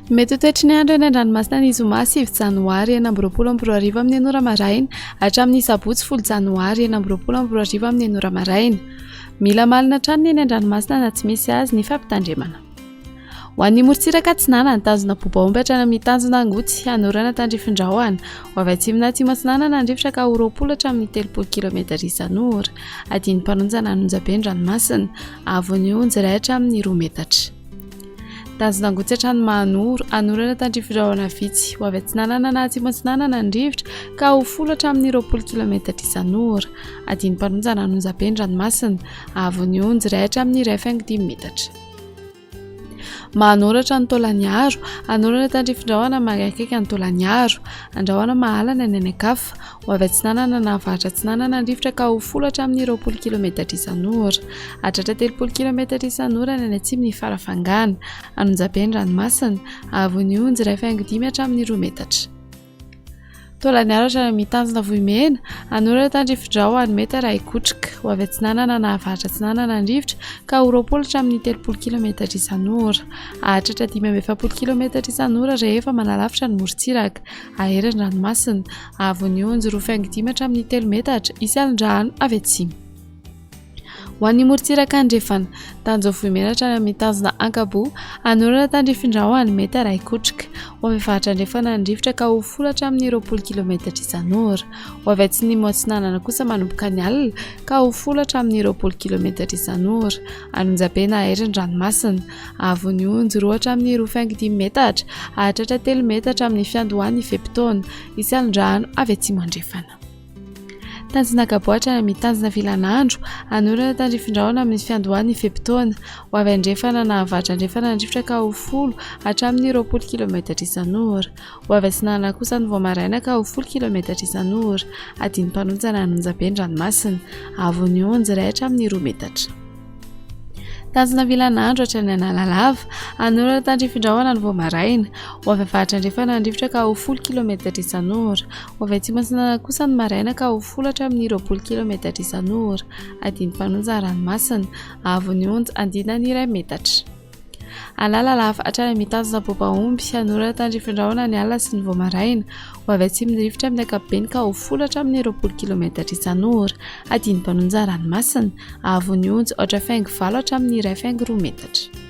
Mety ho toetry ny andro eny an-dranomasina ny zoma 7 janoary 2024 amin'ny enora maraina hatramin'ny sabotsy 10 janoary 2024 amin'ny enora maraina. Mila malina trano ny eny an-dranomasina na tsy misy azy ny fampitandremana. Ho an'ny morontsiraka Atsinanana nitazona bobaomby hatrany amin'ny tanjona Angotsy hanorana tandrifin-drahona ho avy atsimona atsimo Atsinanana nandrifitra ka ho 20 hatramin'ny 30 km isan'ora adiny mpanonjana Anonjabe ny ranomasina avy onjy 1 hatramin'ny 2 metatra. Tanjona Angotsy hatrany Mahanoro hanorana tandrifin-drahona vitsy ho avy Atsinanana na atsimo Atsinanana nandrifitra ka ho 10 hatramin'ny 20 km isan'ora adiny mpanonjana Anonjabe ny ranomasina avy onjy 1 hatramin'ny 1.5 metatra. Mahanoratra ny Taolaniaro hanorana tandrifin-drahona magakaiky ny Taolaniaro andrahoana mahalana ny anakafa ho avy Atsinanana na avaratra Atsinanana nandrifitra ka ho 10 hatramin'ny 20 km isan'ora hatratra 30 km isan'ora ny atsimony Farafangana Anonjabe ny ranomasina avy onjy 1.5 hatramin'ny 2 metatra. Taolaniaro hatrany mitanjona Vohimena hanorana tandrifin-drahona metatra ikotrika ho avy Atsinanana na avaratra Atsinanana nandrifitra ka ho 20 hatramin'ny 30 km isan'ora hatratra 17 km isan'ora rehefa manalavitra ny morontsiraka aheriny ranomasina avy onjy 2.5 hatramin'ny 3 metatra isan'andrano avy atsimo. Ho an'ny morontsiraka andrefana tanjona Vohimena hatrany amin'ny tanjona Ankabo hanorana tandrifin-drahona metatra ikotrika ho avy avaratra andrefana nandrifitra ka ho 10 hatramin'ny 20 km isan'ora ho avy Atsinimo Atsinanana kosa manomboka ny alina ka ho 10 hatramin'ny 20 km isan'ora Anonjabe na aheriny ranomasina avy onjy 2 hatramin'ny 2.5 metatra hatratra 3 metatra amin'ny fiandohan'ny Fepitaona isan'andrano avy atsimo andrefana. Tanjona Ankabo hatrany amin'ny tanjona Vilanandro hanorana tandrifin-drahona amin'ny fiandohan'ny Fepitaona ho avy andrefana na avaratra andrefana nandrifitra ka ho 10 hatramin'ny 20 km isan'ora ho avy Atsinanana kosa ny Voamaraina ka ho 10 km isan'ora adiny mpanonjana Anonjabe ny ranomasina avy onjy 1 hatramin'ny 2 metatra. Tanjona Vilanandro hatrany Analalava hanorana tandrifin-drahona ny Voamaraina ho avy avaratra andrefana nandrifitra ka ho 10 km isan'ora ho avy atsimo Atsinanana kosa ny Maraina ka ho 10 hatramin'ny 20 km isan'ora adiny mpanonjana ranomasina avy onjy 1.5 metatra. Analalava hatrany amin'ny tanjona Bobaomby hanorana tandrifin-drahona ny alina sy ny Voamaraina ho avy atsimo nandrifitra amin'ny ankapobeny ka ho 10 hatramin'ny 20 km isan'ora adiny mpanonjana ranomasina avy onjy 8.5 hatramin'ny 2.2 metatra.